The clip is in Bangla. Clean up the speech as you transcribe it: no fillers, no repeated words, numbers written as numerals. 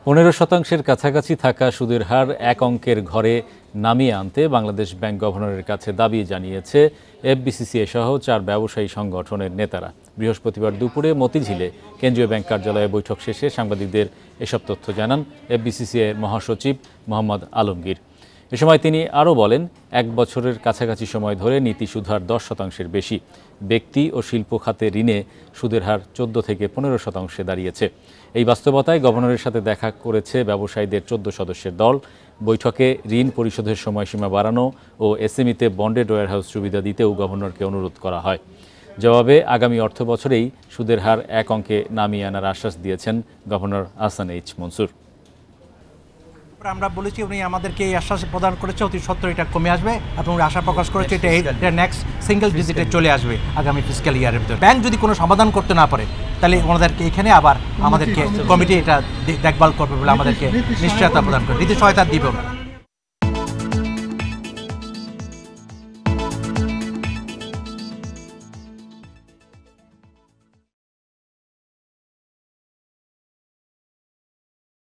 15% কাছাকাছি থাকা সুদের হার এক অঙ্কের ঘরে নামিয়ে আনতে বাংলাদেশ ব্যাংক গভর্নরের কাছে দাবি জানিয়েছে এফবিসিসিআই সহ 4 ব্যবসায়ী সংগঠনের নেতারা। বৃহস্পতিবার দুপুরে মতিঝিলে কেন্দ্রীয় ব্যাংক কার্যালয়ে বৈঠক শেষে সাংবাদিকদের এসব তথ্য জানান এফবিসিসিআইয়ের মহাসচিব মোহাম্মদ আলমগীর। এ সময় তিনি আরও বলেন, 1 বছরের কাছাকাছি সময় ধরে নীতি সুদহার 10% বেশি। ব্যক্তি ও শিল্প খাতে ঋণে সুদের হার 14 থেকে 15% দাঁড়িয়েছে। এই বাস্তবতায় গভর্নরের সাথে দেখা করেছে ব্যবসায়ীদের 14 সদস্যের দল। বৈঠকে ঋণ পরিশোধের সময়সীমা বাড়ানো ও এসএমইতে বন্ডেড ওয়্যারহাউস সুবিধা দিতেও গভর্নরকে অনুরোধ করা হয়। জবাবে আগামী অর্থ বছরেই সুদের হার এক অঙ্কে নামিয়ে আনার আশ্বাস দিয়েছেন গভর্নর আহসান এইচ মনসুর। আমরা বলেছি উনি আমাদেরকে এই আশ্বাস প্রদান করেছে অতি সত্বর এটা কমে আসবে এবং আশা প্রকাশ করেছে এটা নেক্সট সিঙ্গেল ডিজিটে চলে আসবে আগামী ফিসক্যাল ইয়ারের ভিতরে। ব্যাংক যদি কোনো সমাধান করতে না পারে তাহলে ওনাদেরকে এখানে আবার আমাদেরকে কমিটি এটা দেখভাল করবে বলে আমাদেরকে নিশ্চয়তা প্রদান করে নীতি সহায়তা দিবে।